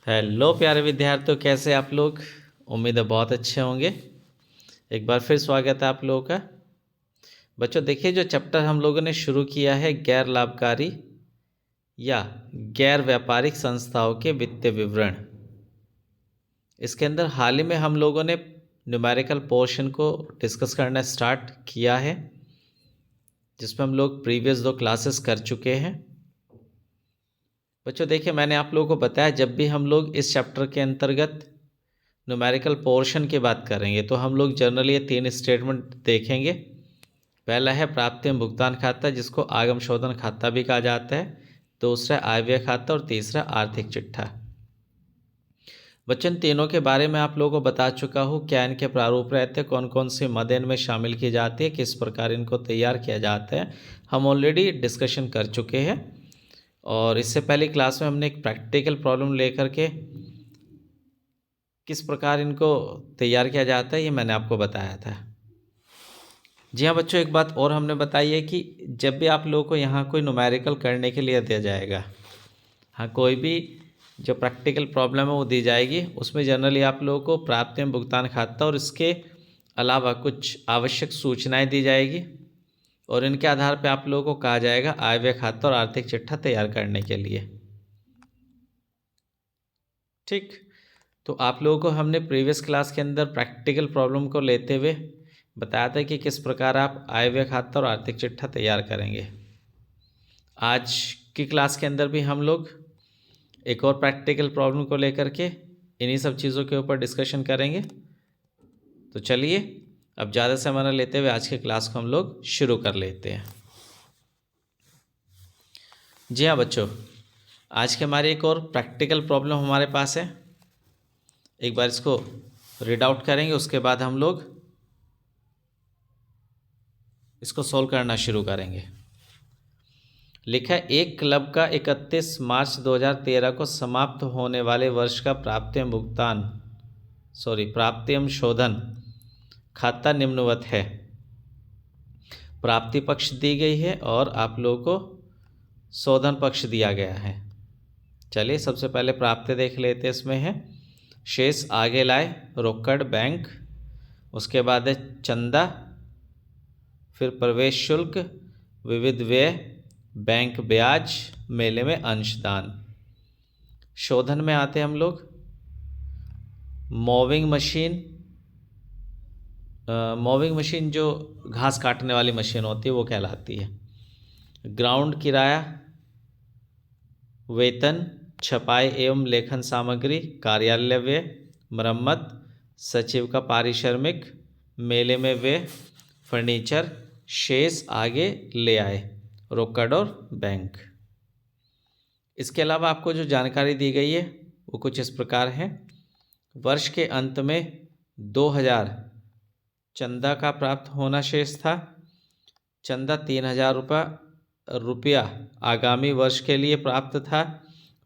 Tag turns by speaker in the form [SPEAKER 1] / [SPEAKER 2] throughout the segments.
[SPEAKER 1] Hello प्यारे विद्यार्थियों, कैसे आप लोग। उम्मीद है बहुत अच्छे होंगे। एक बार फिर स्वागत है आप लोगों का। बच्चों देखिए, जो चैप्टर हम लोगों ने शुरू किया है गैर लाभकारी या गैर व्यापारिक संस्थाओं के वित्तीय विवरण, इसके अंदर हाल ही में हम लोगों ने न्यूमेरिकल पोर्शन को डिस्कस करना स्टार्ट किया है, जिसमें हम लोग प्रीवियस 2 क्लासेस कर चुके हैं। बच्चों देखिए, मैंने आप लोगों को बताया जब भी हम लोग इस चैप्टर के अंतर्गत न्यूमेरिकल पोर्शन की बात करेंगे तो हम लोग जनरली ये 3 स्टेटमेंट देखेंगे। पहला है प्राप्ति एवं भुगतान खाता, जिसको आगम शोधन खाता भी कहा जाता है। दूसरा आय व्यय खाता और तीसरा आर्थिक चिट्ठा। बच्चन तीनों के बारे में आप लोगों को बता चुका हूँ, क्या इनके प्रारूप रहते हैं, कौन कौन सी मद इनमें शामिल की जाती है, किस प्रकार इनको तैयार किया जाता है, हम ऑलरेडी डिस्कशन कर चुके हैं। और इससे पहले क्लास में हमने एक प्रैक्टिकल प्रॉब्लम लेकर के किस प्रकार इनको तैयार किया जाता है ये मैंने आपको बताया था। जी हाँ बच्चों, एक बात और हमने बताई है कि जब भी आप लोगों को यहाँ कोई न्यूमेरिकल करने के लिए दिया जाएगा, हाँ कोई भी जो प्रैक्टिकल प्रॉब्लम है वो दी जाएगी, उसमें जनरली आप लोगों को प्राप्ति एवं भुगतान खाता और इसके अलावा कुछ आवश्यक सूचनाएं दी जाएगी और इनके आधार पर आप लोगों को कहा जाएगा आय व्यय खाता और आर्थिक चिट्ठा तैयार करने के लिए। ठीक, तो आप लोगों को हमने प्रीवियस क्लास के अंदर प्रैक्टिकल प्रॉब्लम को लेते हुए बताया था कि किस प्रकार आप आय व्यय खाता और आर्थिक चिट्ठा तैयार करेंगे। आज की क्लास के अंदर भी हम लोग एक और प्रैक्टिकल प्रॉब्लम को लेकर के इन्हीं सब चीज़ों के ऊपर डिस्कशन करेंगे। तो चलिए अब ज़्यादा समय न लेते हुए आज की क्लास को हम लोग शुरू कर लेते हैं। जी हाँ बच्चों, आज की हमारी एक और प्रैक्टिकल प्रॉब्लम हमारे पास है। एक बार इसको रीड आउट करेंगे, उसके बाद हम लोग इसको सॉल्व करना शुरू करेंगे। लिखा है, एक क्लब का 31 मार्च 2013 को समाप्त होने वाले वर्ष का प्राप्ति एवं शोधन खाता निम्नवत है। प्राप्ति पक्ष दी गई है और आप लोगों को शोधन पक्ष दिया गया है। चलिए सबसे पहले प्राप्ति देख लेते हैं। इसमें है शेष आगे लाए, रोकड़ बैंक, उसके बाद है चंदा, फिर प्रवेश शुल्क, विविध व्यय, बैंक ब्याज, मेले में अंशदान। शोधन में आते हैं हम लोग मोविंग मशीन जो घास काटने वाली मशीन होती है वो कहलाती है। ग्राउंड किराया, वेतन, छपाई एवं लेखन सामग्री, कार्यालय व्यय, मरम्मत, सचिव का पारिश्रमिक, मेले में व्यय, फर्नीचर, शेष आगे ले आए, रोकड़ और बैंक। इसके अलावा आपको जो जानकारी दी गई है वो कुछ इस प्रकार है। वर्ष के अंत में 2000 चंदा का प्राप्त होना शेष था। चंदा 3000 रुपया आगामी वर्ष के लिए प्राप्त था।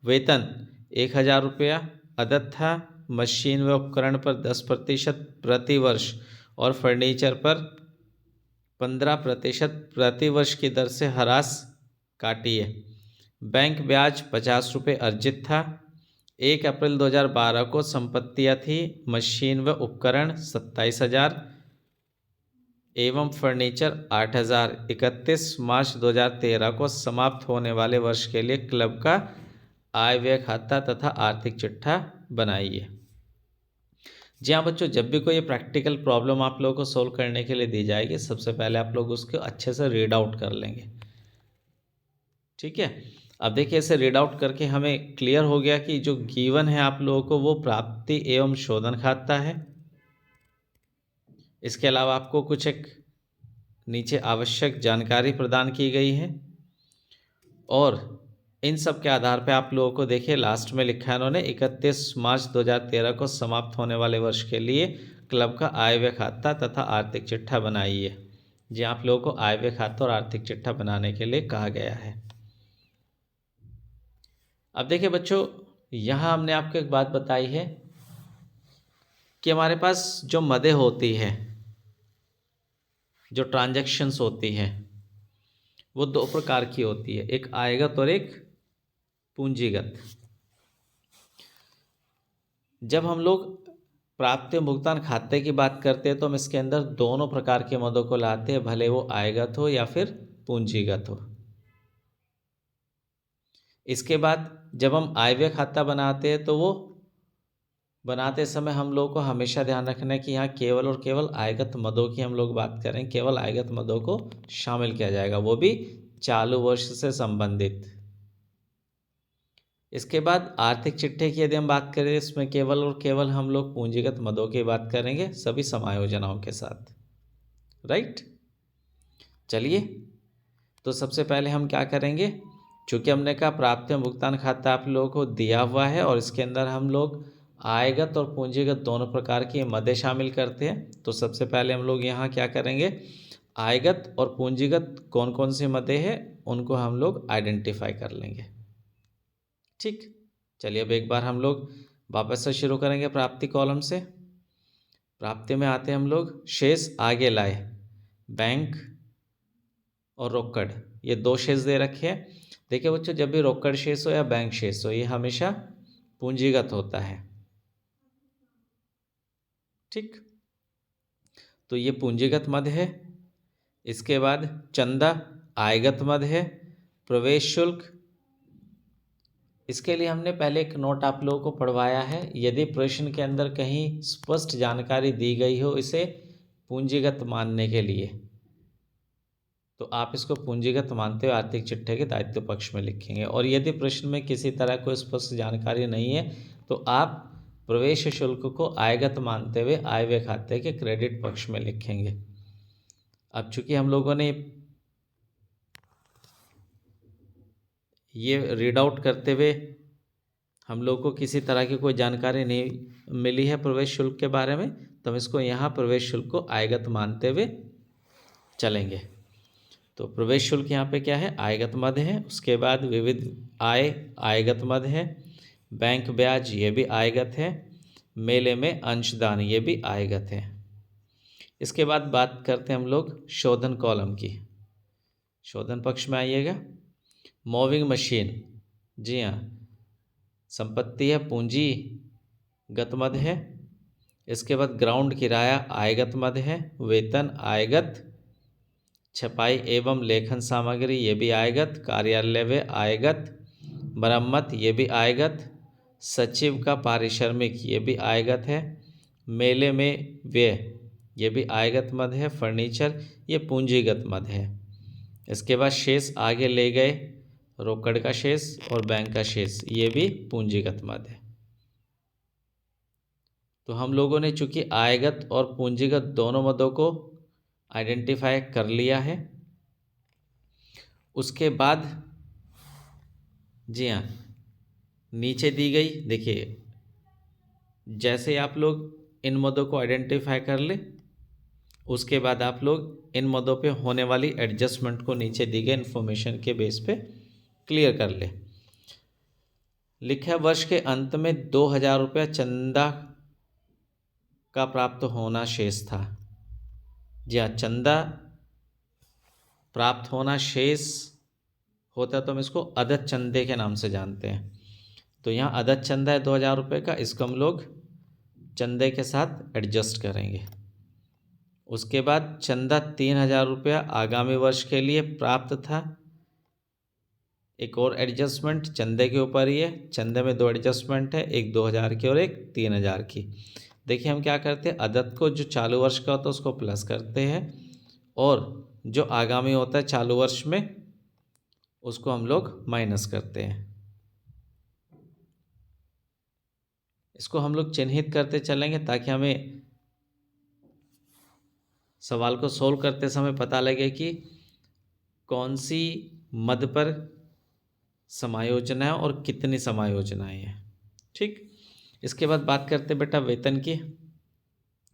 [SPEAKER 1] वेतन 1000 रुपया अदद था। मशीन व उपकरण पर 10% प्रति वर्ष और फर्नीचर पर 15% प्रति वर्ष की दर से ह्रास काटिए। बैंक ब्याज 50 रुपये अर्जित था। 1 अप्रैल 2012 को संपत्तियां थी मशीन व उपकरण 27,000 एवं फर्नीचर 8,000। 31 मार्च 2013 को समाप्त होने वाले वर्ष के लिए क्लब का आय व्यय खाता तथा आर्थिक चिट्ठा बनाइए। जी हाँ बच्चों, जब भी कोई प्रैक्टिकल प्रॉब्लम आप लोगों को सोल्व करने के लिए दी जाएगी, सबसे पहले आप लोग उसको अच्छे से रीड आउट कर लेंगे। ठीक है, अब देखिए इसे रीड आउट करके हमें क्लियर हो गया कि जो गिवन है आप लोगों को वो प्राप्ति एवं शोधन खाता है। इसके अलावा आपको कुछ एक नीचे आवश्यक जानकारी प्रदान की गई है और इन सब के आधार पे आप लोगों को देखिए लास्ट में लिखा है इन्होंने 31 मार्च 2013 को समाप्त होने वाले वर्ष के लिए क्लब का आय व्यय खाता तथा आर्थिक चिट्ठा बनाइए। जी आप लोगों को आय व्यय खाता और आर्थिक चिट्ठा बनाने के लिए कहा गया है। अब देखिए बच्चों, यहाँ हमने आपको एक बात बताई है कि हमारे पास जो मदें होती है, जो ट्रांजैक्शंस होती हैं, वो 2 प्रकार की होती है, एक आयगत और एक पूंजीगत। जब हम लोग प्राप्ति भुगतान खाते की बात करते हैं तो हम इसके अंदर दोनों प्रकार के मदों को लाते हैं, भले वो आयगत हो या फिर पूंजीगत हो। इसके बाद जब हम आयव्यय खाता बनाते हैं तो वो बनाते समय हम लोग को हमेशा ध्यान रखना है कि यहाँ केवल और केवल आयगत मदों की हम लोग बात करें, केवल आयगत मदों को शामिल किया जाएगा, वो भी चालू वर्ष से संबंधित। इसके बाद आर्थिक चिट्ठे की यदि हम बात करें, इसमें केवल और केवल हम लोग पूंजीगत मदों की बात करेंगे सभी समायोजनाओं के साथ। राइट, चलिए तो सबसे पहले हम क्या करेंगे, चूँकि हमने कहा प्राप्ति भुगतान खाता आप लोगों को दिया हुआ है और इसके अंदर हम लोग आयगत और पूंजीगत दोनों प्रकार की मदें शामिल करते हैं, तो सबसे पहले हम लोग यहाँ क्या करेंगे, आयगत और पूंजीगत कौन कौन सी मदें हैं उनको हम लोग आइडेंटिफाई कर लेंगे। ठीक, चलिए अब एक बार हम लोग वापस से शुरू करेंगे प्राप्ति कॉलम से। प्राप्ति में आते हैं हम लोग, शेष आगे लाए, बैंक और रोकड़, ये दो शेष दे रखे हैं। देखिए बच्चों, जब भी रोकड़ शेष हो या बैंक शेष हो, ये हमेशा पूंजीगत होता है। ठीक, तो ये पूंजीगत मद है। इसके बाद चंदा आयगत मद है। प्रवेश शुल्क, इसके लिए हमने पहले एक नोट आप लोगों को पढ़वाया है, यदि प्रश्न के अंदर कहीं स्पष्ट जानकारी दी गई हो इसे पूंजीगत मानने के लिए, तो आप इसको पूंजीगत मानते हुए आर्थिक चिट्ठे के दायित्व पक्ष में लिखेंगे। और यदि प्रश्न में किसी तरह कोई स्पष्ट जानकारी नहीं है तो आप प्रवेश शुल्क को आयगत मानते हुए आय व्यय खाते के क्रेडिट पक्ष में लिखेंगे। अब चूंकि हम लोगों ने ये रीड आउट करते हुए हम लोग को किसी तरह की कोई जानकारी नहीं मिली है प्रवेश शुल्क के बारे में, तो हम इसको यहाँ प्रवेश शुल्क को आयगत मानते हुए चलेंगे। तो प्रवेश शुल्क यहाँ पे क्या है, आयगत मद है। उसके बाद विविध आय आयगत मद है। बैंक ब्याज ये भी आयगत है। मेले में अंशदान ये भी आयगत है। इसके बाद बात करते हैं हम लोग शोधन कॉलम की। शोधन पक्ष में आइएगा, मूविंग मशीन, जी हाँ संपत्ति है, पूंजीगत मद है। इसके बाद ग्राउंड किराया आयगत मद है। वेतन आयगत। छपाई एवं लेखन सामग्री ये भी आयगत। कार्यालय व्यय आयगत। मरम्मत ये भी आयगत। सचिव का पारिश्रमिक ये भी आयगत है। मेले में व्यय ये भी आयगत मद है। फर्नीचर ये पूंजीगत मद है। इसके बाद शेष आगे ले गए, रोकड़ का शेष और बैंक का शेष ये भी पूंजीगत मद है। तो हम लोगों ने चूंकि आयगत और पूंजीगत दोनों मदों को आइडेंटिफाई कर लिया है। उसके बाद जी हाँ नीचे दी गई, देखिए जैसे आप लोग इन मदों को आइडेंटिफाई कर ले, उसके बाद आप लोग इन मदों पे होने वाली एडजस्टमेंट को नीचे दी गई इन्फॉर्मेशन के बेस पे क्लियर कर ले। लिखा है वर्ष के अंत में 2000 रुपया चंदा का प्राप्त होना शेष था। जी हाँ, चंदा प्राप्त होना शेष होता है तो हम इसको अदद चंदे के नाम से जानते हैं। तो यहाँ अदद चंदा है 2000 रुपये का, इसको हम लोग चंदे के साथ एडजस्ट करेंगे। उसके बाद चंदा 3000 रुपया आगामी वर्ष के लिए प्राप्त था। एक और एडजस्टमेंट चंदे के ऊपर ही है। चंदे में दो एडजस्टमेंट है, एक 2000 की और एक 3000 की। देखिए हम क्या करते हैं, अदद को जो चालू वर्ष का होता है उसको प्लस करते हैं और जो आगामी होता है चालू वर्ष में उसको हम लोग माइनस करते हैं। इसको हम लोग चिन्हित करते चलेंगे ताकि हमें सवाल को सोल्व करते समय पता लगे कि कौन सी मद पर समायोजना है और कितनी समायोजनाएं हैं। ठीक, इसके बाद बात करते बेटा वेतन की।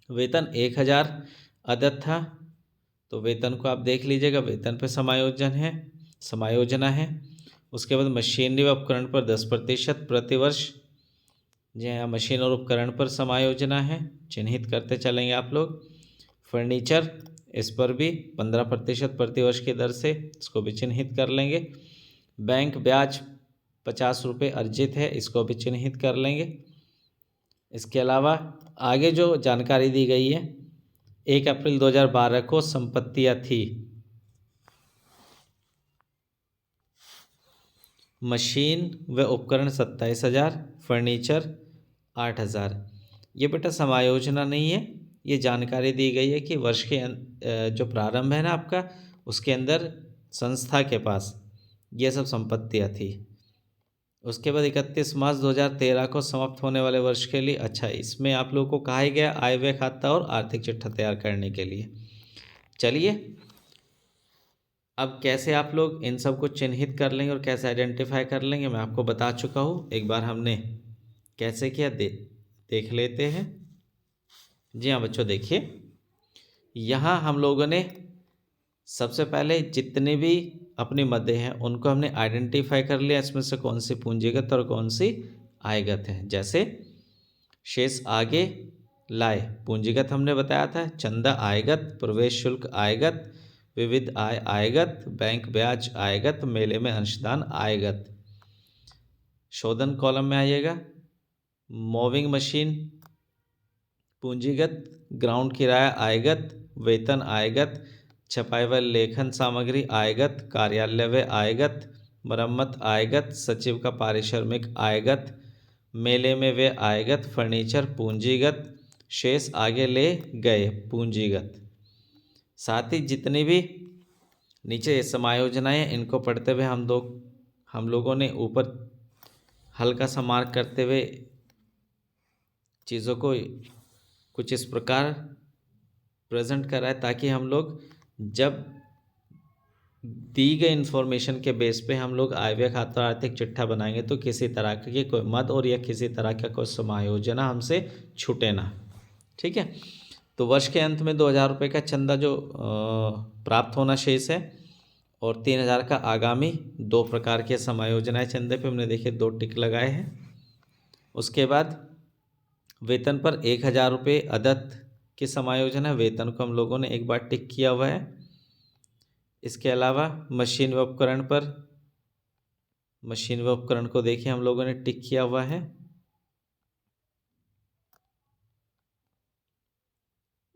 [SPEAKER 1] वेतन 1000 अदद था, तो वेतन को आप देख लीजिएगा, वेतन पे समायोजना है। उसके बाद मशीनरी व उपकरण पर 10% प्रतिवर्ष, जी हाँ मशीन और उपकरण पर समायोजना है, चिन्हित करते चलेंगे आप लोग। फर्नीचर इस पर भी 15% प्रतिवर्ष की दर से, इसको भी चिन्हित कर लेंगे। बैंक ब्याज 50 रुपये अर्जित है, इसको भी चिन्हित कर लेंगे। इसके अलावा आगे जो जानकारी दी गई है, 1 अप्रैल 2012 को संपत्तियां थी मशीन व उपकरण 27,000, फर्नीचर 8,000। ये बेटा समायोजना नहीं है, ये जानकारी दी गई है कि वर्ष के जो प्रारंभ है ना आपका, उसके अंदर संस्था के पास ये सब संपत्तियां थी। उसके बाद 31 मार्च 2013 को समाप्त होने वाले वर्ष के लिए, अच्छा इसमें आप लोगों को कहा ही गया आय व्यय खाता और आर्थिक चिट्ठा तैयार करने के लिए। चलिए अब कैसे आप लोग इन सब को चिन्हित कर लेंगे और कैसे आइडेंटिफाई कर लेंगे मैं आपको बता चुका हूँ। एक बार हमने कैसे किया देख लेते हैं। जी हाँ बच्चों, देखिए यहाँ हम लोगों ने सबसे पहले जितने भी अपने मदे हैं उनको हमने आइडेंटिफाई कर लिया, इसमें से कौन सी पूंजीगत और कौन सी आयगत है। जैसे शेष आगे लाए, पूंजीगत हमने बताया था, चंदा आयगत, प्रवेश शुल्क आयगत, विविध आय आयगत, बैंक ब्याज आयगत, मेले में अंशदान आयगत। शोधन कॉलम में आइएगा, मूविंग मशीन पूंजीगत, ग्राउंड किराया आयगत, वेतन आयगत, छपाई व लेखन सामग्री आयगत, कार्यालय व आयगत, मरम्मत आयगत, सचिव का पारिश्रमिक आयगत, मेले में वे आयगत, फर्नीचर पूंजीगत, शेष आगे ले गए पूंजीगत। साथ ही जितनी भी नीचे समायोजनाएं इनको पढ़ते हुए हम लोगों ने ऊपर हल्का सा मार्क करते हुए चीज़ों को कुछ इस प्रकार प्रेजेंट कर रहा है, ताकि हम लोग जब दी गई इन्फॉर्मेशन के बेस पे हम लोग आय व्यय खाता आर्थिक चिट्ठा बनाएंगे तो किसी तरह की कोई मद और या किसी तरह का कोई समायोजना हमसे छूटे ना। ठीक है, तो वर्ष के अंत में 2,000 रुपये का चंदा जो प्राप्त होना शेष है और 3,000 का आगामी। 2 प्रकार के समायोजनाएं चंदे पे हमने देखे 2 टिक लगाए हैं। उसके बाद वेतन पर 1,000 रुपये अदत्त की समायोजन है, वेतन को हम लोगों ने एक बार टिक किया हुआ है। इसके अलावा मशीन व उपकरण को देखिए हम लोगों ने टिक किया हुआ है।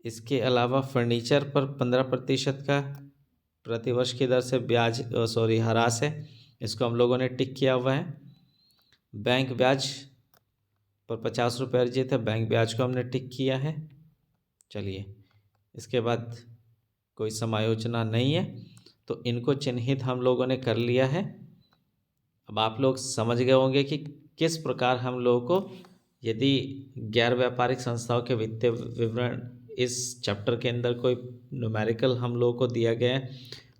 [SPEAKER 1] इसके अलावा फर्नीचर पर 15% का प्रतिवर्ष की दर से ह्रास है, इसको हम लोगों ने टिक किया हुआ है। बैंक ब्याज पर 50 रुपये अर्जित है, बैंक ब्याज को हमने टिक किया है। चलिए इसके बाद कोई समायोजना नहीं है, तो इनको चिन्हित हम लोगों ने कर लिया है। अब आप लोग समझ गए होंगे कि किस प्रकार हम लोगों को, यदि गैर व्यापारिक संस्थाओं के वित्तीय विवरण इस चैप्टर के अंदर कोई न्यूमेरिकल हम लोगों को दिया गया है,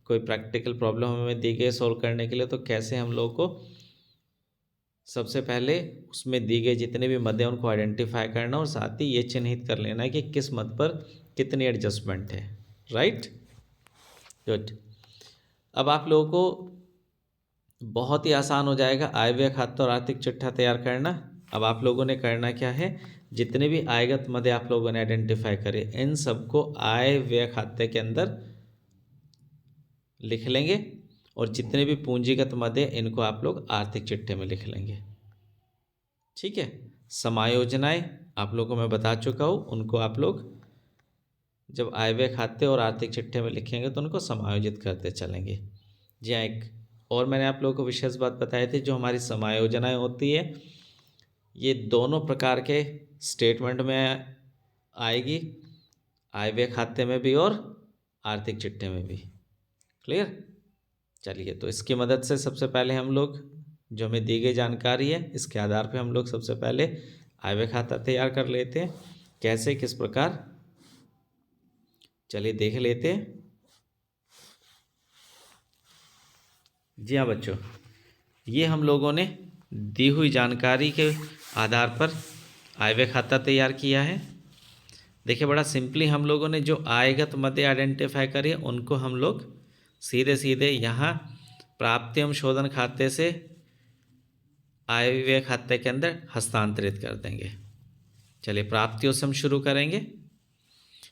[SPEAKER 1] कोई प्रैक्टिकल प्रॉब्लम हमें दी गई सॉल्व करने के लिए, तो कैसे हम लोगों को सबसे पहले उसमें दी गई जितने भी मद हैं उनको आइडेंटिफाई करना और साथ ही ये चिन्हित कर लेना है कि किस मद पर कितनी एडजस्टमेंट है। Right, good. अब आप लोगों को बहुत ही आसान हो जाएगा आय व्यय खाता और आर्थिक चिट्ठा तैयार करना। अब आप लोगों ने करना क्या है, जितने भी आयगत मद आप लोगों ने आइडेंटिफाई करे इन सबको आय व्यय खाते के अंदर लिख लेंगे और जितने भी पूंजीगत मद है इनको आप लोग आर्थिक चिट्ठे में लिख लेंगे। ठीक है, समायोजनाएं आप लोगों को मैं बता चुका हूँ, उनको आप लोग जब आय व्यय खाते और आर्थिक चिट्ठे में लिखेंगे तो उनको समायोजित करते चलेंगे। जी हाँ, एक और मैंने आप लोगों को विशेष बात बताई थी, जो हमारी समायोजनाएं होती है ये दोनों प्रकार के स्टेटमेंट में आएगी, आय व्यय खाते में भी और आर्थिक चिट्ठे में भी। क्लियर? चलिए, तो इसकी मदद से सबसे पहले हम लोग जो हमें दी गई जानकारी है इसके आधार पे हम लोग सबसे पहले आय व्यय खाता तैयार कर लेते हैं। कैसे, किस प्रकार, चलिए देख लेते हैं। जी हाँ बच्चों, ये हम लोगों ने दी हुई जानकारी के आधार पर आय व्यय खाता तैयार किया है। देखिए बड़ा सिंपली हम लोगों ने जो आयगत मद आइडेंटिफाई करी है उनको हम लोग सीधे सीधे यहाँ प्राप्ति एवं शोधन खाते से आय व्यय खाते के अंदर हस्तांतरित कर देंगे। चलिए प्राप्तियों से हम शुरू करेंगे।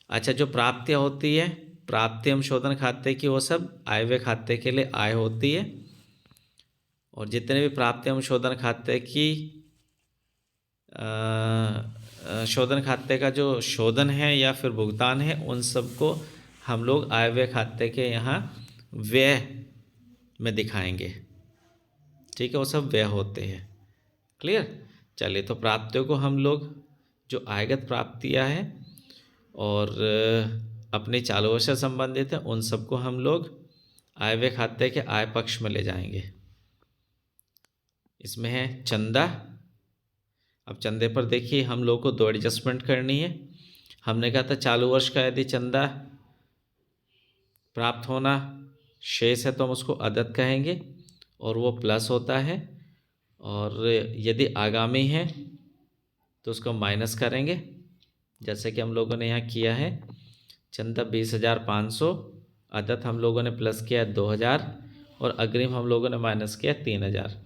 [SPEAKER 1] अच्छा, जो प्राप्तियाँ होती है प्राप्ति एवं शोधन खाते की वो सब आय व्यय खाते के लिए आय होती है, और जितने भी प्राप्ति एवं शोधन खाते की शोधन खाते का जो शोधन है या फिर भुगतान है, उन सब को हम लोग आय व्यय खाते के यहाँ व्यय में दिखाएंगे। ठीक है, वो सब व्यय होते हैं। क्लियर। चलिए, तो प्राप्तियों को हम लोग जो आयगत प्राप्तियाँ हैं और अपने चालू वर्ष से संबंधित है, उन सबको हम लोग आय व्यय खाते के आय पक्ष में ले जाएंगे। इसमें है चंदा। अब चंदे पर देखिए, हम लोग को दो एडजस्टमेंट करनी है। हमने कहा था चालू वर्ष का यदि चंदा प्राप्त होना शेष है तो हम उसको अदत्त कहेंगे और वो प्लस होता है, और यदि आगामी है तो उसको माइनस करेंगे, जैसे कि हम लोगों ने यहाँ किया है। चंदा 20,500, अदत्त हम लोगों ने प्लस किया 2,000 और अग्रिम हम लोगों ने माइनस किया 3,000।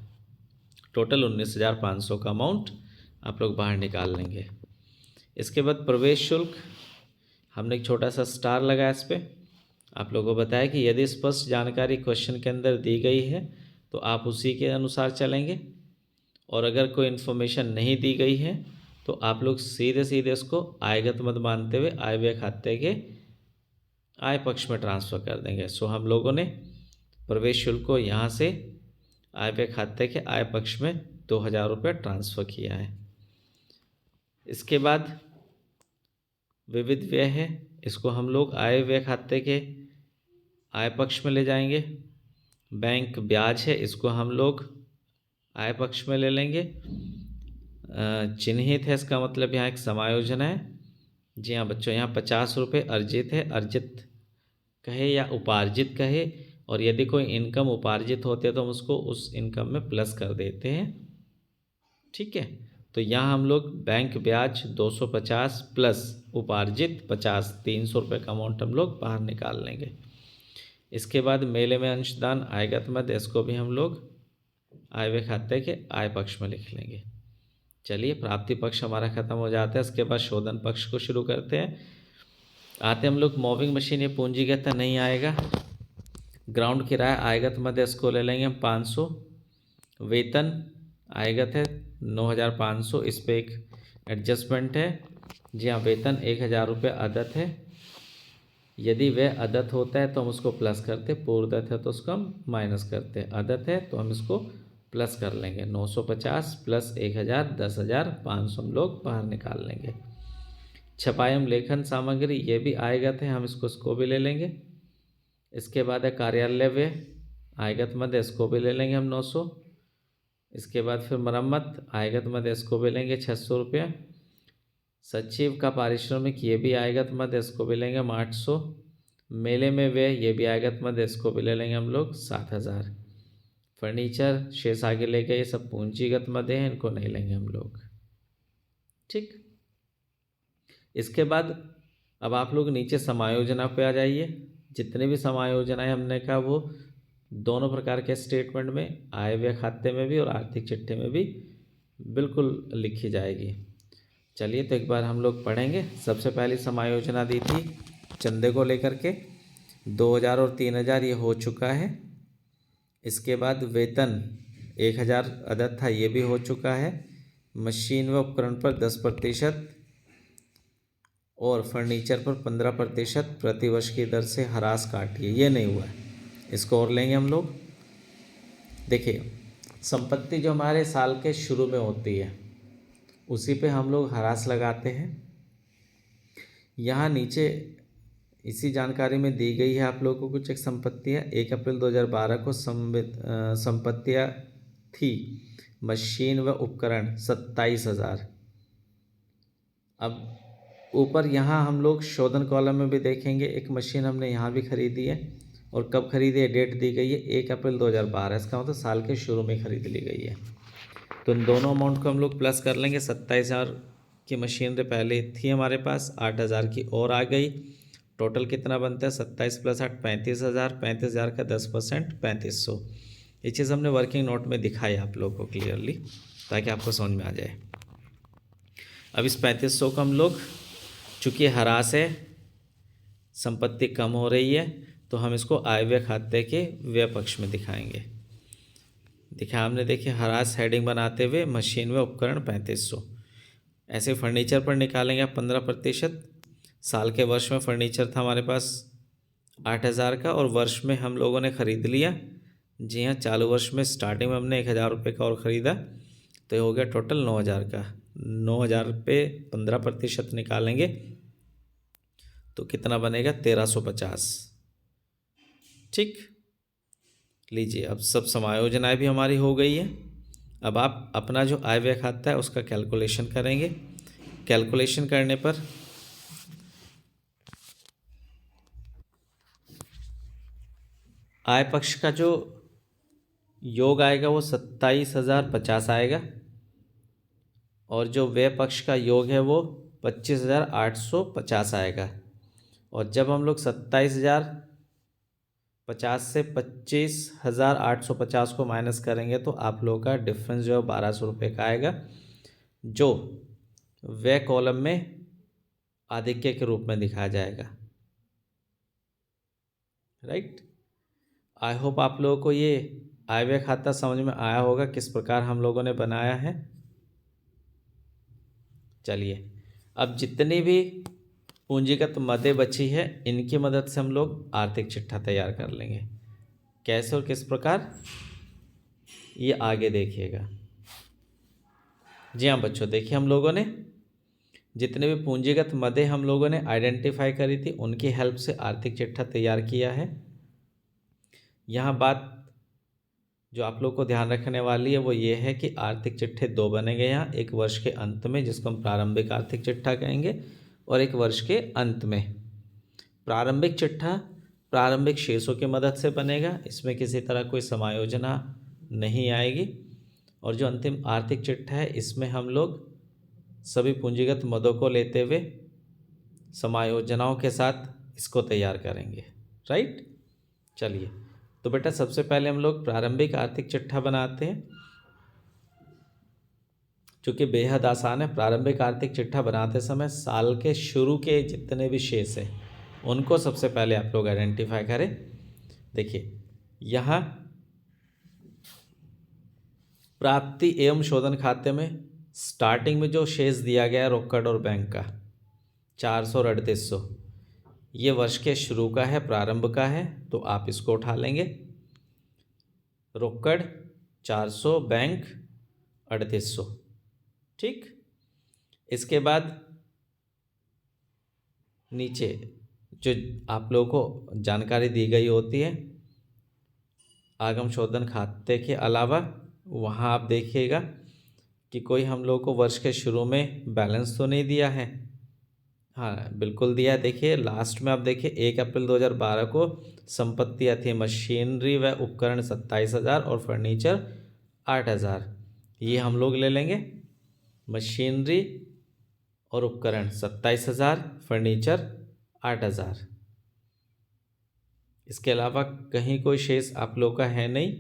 [SPEAKER 1] टोटल 19,500 का अमाउंट आप लोग बाहर निकाल लेंगे। इसके बाद प्रवेश शुल्क, हमने एक छोटा सा स्टार लगाया इस पर। आप लोगों को बताया कि यदि स्पष्ट जानकारी क्वेश्चन के अंदर दी गई है तो आप उसी के अनुसार चलेंगे, और अगर कोई इन्फॉर्मेशन नहीं दी गई है तो आप लोग सीधे सीधे इसको आयगत मत मानते हुए आय व्यय खाते के आय पक्ष में ट्रांसफ़र कर देंगे। सो हम लोगों ने प्रवेश शुल्क को यहाँ से आय व्यय खाते के आय पक्ष में 2,000 रुपये ट्रांसफ़र किया है। इसके बाद विविध व्यय है, इसको हम लोग आय व्यय खाते के आय पक्ष में ले जाएंगे। बैंक ब्याज है, इसको हम लोग आय पक्ष में ले लेंगे। चिन्हित है, इसका मतलब यहाँ एक समायोजन है। जी हाँ बच्चों, यहाँ 50 रुपये अर्जित है, अर्जित कहे या उपार्जित कहे, और यदि कोई इनकम उपार्जित होती है तो हम उसको उस इनकम में प्लस कर देते हैं। ठीक है, तो यहाँ हम लोग बैंक ब्याज 250 प्लस उपार्जित 50, 300 रुपये का अमाउंट हम लोग बाहर निकाल लेंगे। इसके बाद मेले में अंशदान आयगत मद, इसको भी हम लोग आय व्यय खाते के आय पक्ष में लिख लेंगे। चलिए, प्राप्ति पक्ष हमारा खत्म हो जाता है। इसके बाद शोधन पक्ष को शुरू करते हैं। आते हम लोग मूविंग मशीन, ये पूंजीगत नहीं आएगा। ग्राउंड किराया आयगत मद, इसको ले लेंगे हम 500। वेतन आयगत है 9,500, इस पर एक एडजस्टमेंट है। जी हाँ, वेतन 1,000 रुपये अदत्त है। यदि वह अदत्त होता है तो हम उसको प्लस करते, पूर्वदत्त है तो उसको हम माइनस करते। अदत्त है तो हम इसको प्लस कर लेंगे। 950 प्लस 1,000, 10,500 हम लोग बाहर निकाल लेंगे। छपाई एवं लेखन सामग्री, ये भी आयगत है, हम इसको भी ले लेंगे। इसके बाद है कार्यालय व्यय आयगत मद, इसको भी ले लेंगे हम 900। इसके बाद फिर मरम्मत आयगत मद, इसको भी लेंगे 600 रुपये। सचिव का पारिश्रमिक, ये भी आयगत मद, इसको भी लेंगे हम 800। मेले में व्यय, ये भी आयगत मद, इसको भी ले लेंगे हम लोग 7,000। फर्नीचर शेष आगे ले गए, ये सब पूंजीगत मद हैं, इनको नहीं लेंगे हम लोग। ठीक, इसके बाद अब आप लोग नीचे समायोजना पे आ जाइए। जितने भी समायोजनाएं हमने कहा वो दोनों प्रकार के स्टेटमेंट में, आय व्यय खाते में भी और आर्थिक चिट्ठे में भी बिल्कुल लिखी जाएगी। चलिए, तो एक बार हम लोग पढ़ेंगे। सबसे पहली समायोजना दी थी चंदे को लेकर के, 2,000 और 3,000 ये हो चुका है। इसके बाद वेतन 1,000 अदत्त था, ये भी हो चुका है। मशीन व उपकरण पर 10% और फर्नीचर पर 15% प्रतिवर्ष की दर से ह्रास काटिए, ये नहीं हुआ है, इसको और लेंगे हम लोग। देखिए, संपत्ति जो हमारे साल के शुरू में होती है उसी पे हम लोग ह्रास लगाते हैं। यहाँ नीचे इसी जानकारी में दी गई है आप लोगों को कुछ एक संपत्तियाँ। 1 अप्रैल 2012 को संपत्तियाँ थी मशीन व उपकरण 27,000। अब ऊपर यहाँ हम लोग शोधन कॉलम में भी देखेंगे, एक मशीन हमने यहाँ भी खरीदी है, और कब खरीदी है डेट दी गई है 1 अप्रैल 2012, इसका मतलब साल के शुरू में खरीद ली गई है। तो इन दोनों अमाउंट को हम लोग प्लस कर लेंगे। 27,000 की मशीनरी पहले थी हमारे पास, 8,000 की और आ गई, टोटल कितना बनता है 27 + 8 35,000, 35,000 का 10% 3,500। ये चीज़ हमने वर्किंग नोट में दिखाई आप लोगों को क्लियरली, ताकि आपको समझ में आ जाए। अब इस 3,500 को हम लोग, चूँकि ह्रास है, संपत्ति कम हो रही है, तो हम इसको आय व्यय खाते के व्यय पक्ष में दिखाएंगे। देखिए हमने, देखिए ह्रास हेडिंग बनाते हुए मशीन व उपकरण 3,500, ऐसे फर्नीचर पर निकालेंगे आप 15%। साल के वर्ष में फर्नीचर था हमारे पास 8,000 का और वर्ष में हम लोगों ने ख़रीद लिया। जी हाँ, चालू वर्ष में स्टार्टिंग में हमने 1,000 रुपये का और ख़रीदा, तो ये हो गया टोटल 9,000 का। 9,000 पे 15% निकालेंगे तो कितना बनेगा? 1,350। ठीक, लीजिए अब सब समायोजनाएँ भी हमारी हो गई है। अब आप अपना जो आय व्यय खाता है उसका कैलकुलेशन करेंगे। कैलकुलेशन करने पर आय पक्ष का जो योग आएगा वो 27,050 आएगा और जो व्यय पक्ष का योग है वो 25,850 आएगा। और जब हम लोग 27,050 से 25,850 को माइनस करेंगे तो आप लोगों का डिफरेंस जो है 1,200 रुपये का आएगा, जो व्यय कॉलम में आधिक्य के रूप में दिखाया जाएगा। राइट, आई होप आप लोगों को ये आय व्यय खाता समझ में आया होगा किस प्रकार हम लोगों ने बनाया है। चलिए, अब जितनी भी पूंजीगत मदें बची है इनकी मदद से हम लोग आर्थिक चिट्ठा तैयार कर लेंगे। कैसे और किस प्रकार, ये आगे देखिएगा। जी हाँ बच्चों, देखिए हम लोगों ने जितने भी पूंजीगत मदें हम लोगों ने आइडेंटिफाई करी थी उनकी हेल्प से आर्थिक चिट्ठा तैयार किया है। यहाँ बात जो आप लोग को ध्यान रखने वाली है वो ये है कि आर्थिक चिट्ठे दो बनेंगे यहाँ, एक वर्ष के अंत में जिसको हम प्रारंभिक आर्थिक चिट्ठा कहेंगे और एक वर्ष के अंत में। प्रारंभिक चिट्ठा प्रारंभिक शेषों की मदद से बनेगा, इसमें किसी तरह कोई समायोजना नहीं आएगी। और जो अंतिम आर्थिक चिट्ठा है इसमें हम लोग सभी पूंजीगत मदों को लेते हुए समायोजनाओं के साथ इसको तैयार करेंगे। राइट, चलिए तो बेटा सबसे पहले हम लोग प्रारंभिक आर्थिक चिट्ठा बनाते हैं, चूँकि बेहद आसान है। प्रारंभिक आर्थिक चिट्ठा बनाते समय साल के शुरू के जितने भी शेष हैं उनको सबसे पहले आप लोग आइडेंटिफाई करें। देखिए यहाँ प्राप्ति एवं शोधन खाते में स्टार्टिंग में जो शेष दिया गया है रोकड़ और बैंक का 400 और 3800, ये वर्ष के शुरू का है, प्रारंभ का है, तो आप इसको उठा लेंगे। रोकड़ 400, बैंक 3800। ठीक, इसके बाद नीचे जो आप लोगों को जानकारी दी गई होती है आगम शोधन खाते के अलावा, वहाँ आप देखिएगा कि कोई हम लोग को वर्ष के शुरू में बैलेंस तो नहीं दिया है। हाँ बिल्कुल दिया है, देखिए लास्ट में आप देखिए 1 अप्रैल 2012 को संपत्तियाँ थी मशीनरी व उपकरण 27,000 और फर्नीचर 8,000। ये हम लोग ले लेंगे, मशीनरी और उपकरण 27,000, फर्नीचर 8,000। इसके अलावा कहीं कोई शेष आप लोग का है नहीं,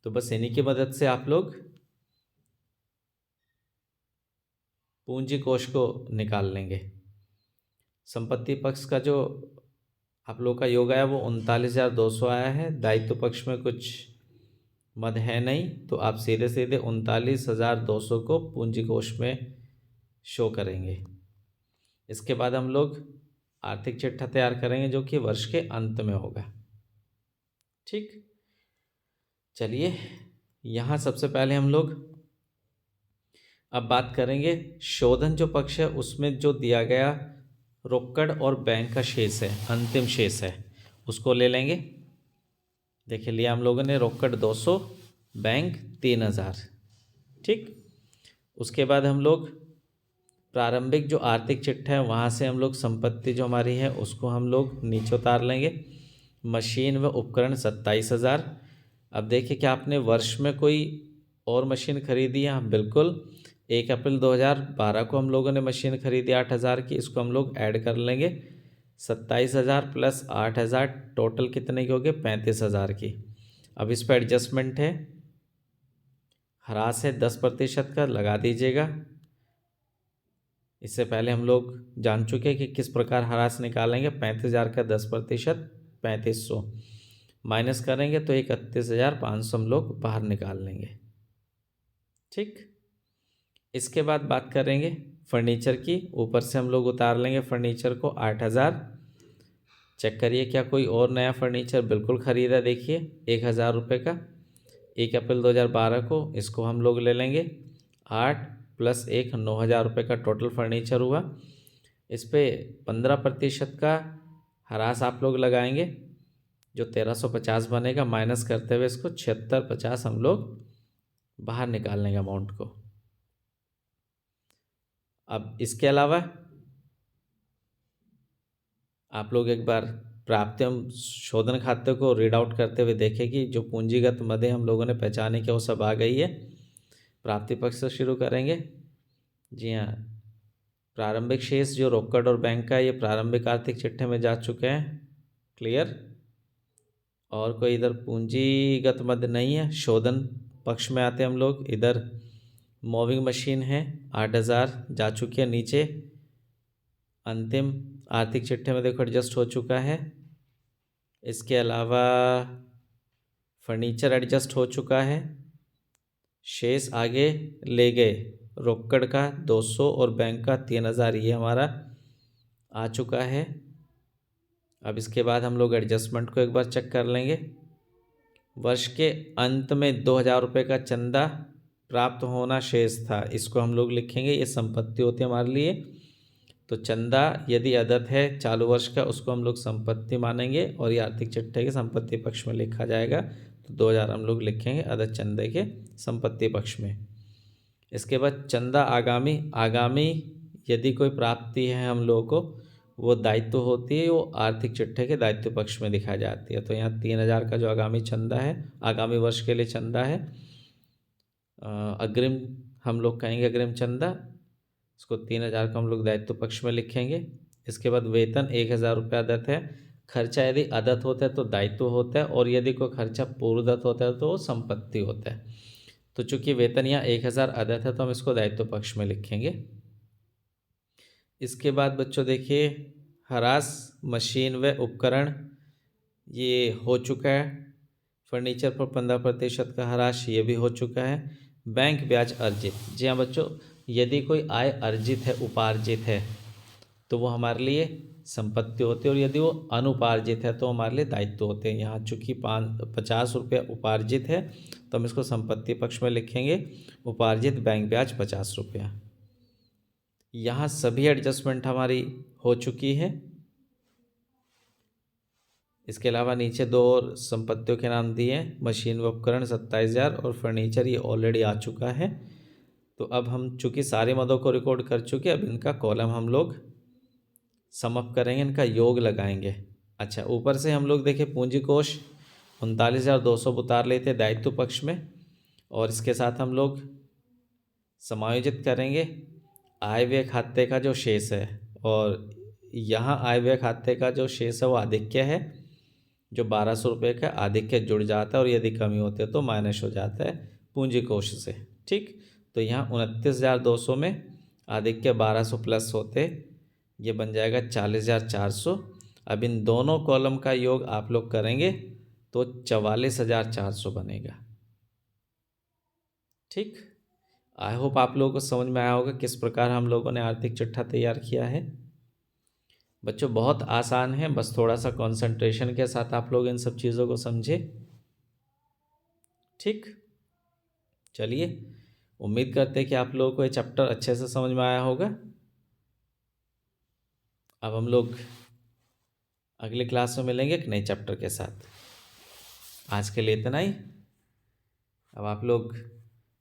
[SPEAKER 1] तो बस इन्हीं की मदद से आप लोग पूंजी कोष को निकाल लेंगे। संपत्ति पक्ष का जो आप लोग का योग आया वो 39,200 आया है। दायित्व पक्ष में कुछ मद है नहीं, तो आप सीधे सीधे 39,200 को पूंजी कोष में शो करेंगे। इसके बाद हम लोग आर्थिक चिट्ठा तैयार करेंगे जो कि वर्ष के अंत में होगा। ठीक, चलिए यहाँ सबसे पहले हम लोग अब बात करेंगे शोधन जो पक्ष है उसमें जो दिया गया रोकड़ और बैंक का शेष है, अंतिम शेष है, उसको ले लेंगे। देखिए लिया हम लोगों ने रोकड़ 200, बैंक 3,000। ठीक, उसके बाद हम लोग प्रारंभिक जो आर्थिक चिट्ठा है वहाँ से हम लोग संपत्ति जो हमारी है उसको हम लोग नीचे उतार लेंगे। मशीन व उपकरण 27,000। अब देखिए क्या आपने वर्ष में कोई और मशीन खरीदी है? बिल्कुल, 1 अप्रैल 2012 को हम लोगों ने मशीन खरीदी 8,000 की, इसको हम लोग ऐड कर लेंगे। 27,000 प्लस 8,000 टोटल कितने की होगी? 35,000 की। अब इस पर एडजस्टमेंट है, ह्रास है 10% का, लगा दीजिएगा। इससे पहले हम लोग जान चुके हैं कि किस प्रकार ह्रास निकालेंगे। 35,000 का 10%, 3500 माइनस करेंगे तो 31,500 हम लोग बाहर निकाल लेंगे। ठीक, इसके बाद बात करेंगे फर्नीचर की, ऊपर से हम लोग उतार लेंगे फर्नीचर को 8,000। चेक करिए क्या कोई और नया फर्नीचर बिल्कुल ख़रीदा, देखिए 1,000 रुपये का 1 अप्रैल 2012 को, इसको हम लोग ले लेंगे 8 + 1 9,000 रुपये का टोटल फर्नीचर हुआ। इस पर 15% का हरास आप लोग लगाएंगे, जो 1,350 बनेगा, माइनस करते हुए इसको 7650 हम लोग बाहर निकाल लेंगे अमाउंट को। अब इसके अलावा आप लोग एक बार प्राप्ति शोधन खाते को रीड आउट करते हुए देखें कि जो पूंजीगत मदें हम लोगों ने पहचाने के वो सब आ गई है। प्राप्ति पक्ष से शुरू करेंगे। जी हाँ, प्रारंभिक शेष जो रोकड़ और बैंक का है, ये प्रारंभिक आर्थिक चिट्ठे में जा चुके हैं। क्लियर। और कोई इधर पूंजीगत मद नहीं है। शोधन पक्ष में आते हम लोग, इधर मूविंग मशीन है 8,000 जा चुकी है नीचे। अंतिम आर्थिक चिट्ठे में देखो एडजस्ट हो चुका है। इसके अलावा फर्नीचर एडजस्ट हो चुका है। शेष आगे ले गए, रोकड़ का 200 और बैंक का 3,000, ये हमारा आ चुका है। अब इसके बाद हम लोग एडजस्टमेंट को एक बार चेक कर लेंगे। वर्ष के अंत में 2,000 रुपये का चंदा प्राप्त होना शेष था, इसको हम लोग लिखेंगे, ये संपत्ति होती है हमारे लिए। तो चंदा यदि अदत्त है चालू वर्ष का, उसको हम लोग संपत्ति मानेंगे और ये आर्थिक चिट्ठे के संपत्ति पक्ष में लिखा जाएगा। तो 2,000 हम लोग लिखेंगे अदत्त चंदे के संपत्ति पक्ष में। इसके बाद चंदा आगामी यदि कोई प्राप्ति है हम लोगों को, वो दायित्व होती है, वो आर्थिक चिट्ठे के दायित्व पक्ष में दिखाई जाती है। तो यहाँ 3,000 का जो आगामी चंदा है, आगामी वर्ष के लिए चंदा है, अग्रिम हम लोग कहेंगे अग्रिम चंदा, इसको 3,000 का हम लोग दायित्व पक्ष में लिखेंगे। इसके बाद वेतन 1,000 रुपये अदत्त है। खर्चा यदि अदत्त होता है तो दायित्व होता है, और यदि कोई खर्चा पूर्वदत्त होता है तो वो संपत्ति होता है। तो चूंकि वेतन यहाँ 1,000 अदत्त है तो हम इसको दायित्व पक्ष में लिखेंगे। इसके बाद बच्चों देखिए, हरास मशीन व उपकरण ये हो चुका है। फर्नीचर पर 15% का हरास ये भी हो चुका है। बैंक ब्याज अर्जित, जी हाँ बच्चों, यदि कोई आय अर्जित है, उपार्जित है, तो वो हमारे लिए संपत्ति होती है, और यदि वो अनुपार्जित है तो हमारे लिए दायित्व होते हैं। यहाँ चूँकि 50 रुपये उपार्जित है तो हम इसको संपत्ति पक्ष में लिखेंगे, उपार्जित बैंक ब्याज 50 रुपया। यहाँ सभी एडजस्टमेंट हमारी हो चुकी है। इसके अलावा नीचे 2 और संपत्तियों के नाम दिए हैं, मशीन व उपकरण 27,000 और फर्नीचर ये ऑलरेडी आ चुका है। तो अब हम चूँकि सारे मदों को रिकॉर्ड कर चुके, अब इनका कॉलम हम लोग समअप करेंगे, इनका योग लगाएंगे। अच्छा, ऊपर से हम लोग देखें पूंजी कोष 39,200 उतार लेते दायित्व पक्ष में, और इसके साथ हम लोग समायोजित करेंगे आय व्यय खाते का जो शेष है, और यहाँ आय व्यय खाते का जो शेष है वो आधिक्य है, जो 1,200 रुपये का आधिक्य जुड़ जाता है, और यदि कमी होती है तो माइनस हो जाता है पूंजी कोष से। ठीक, तो यहाँ 29,200 में आधिक्य 1,200 प्लस होते, ये बन जाएगा 40,400। अब इन दोनों कॉलम का योग आप लोग करेंगे तो 44,400 बनेगा। ठीक, आई होप आप लोगों को समझ में आया होगा किस प्रकार हम लोगों ने आर्थिक चिट्ठा तैयार किया है। बच्चों बहुत आसान है, बस थोड़ा सा कंसंट्रेशन के साथ आप लोग इन सब चीज़ों को समझे। ठीक, चलिए, उम्मीद करते हैं कि आप लोगों को ये चैप्टर अच्छे से समझ में आया होगा। अब हम लोग अगले क्लास में मिलेंगे एक नए चैप्टर के साथ। आज के लिए इतना ही। अब आप लोग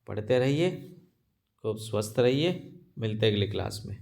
[SPEAKER 1] पढ़ते रहिए, खूब स्वस्थ रहिए, मिलते हैं अगली क्लास में।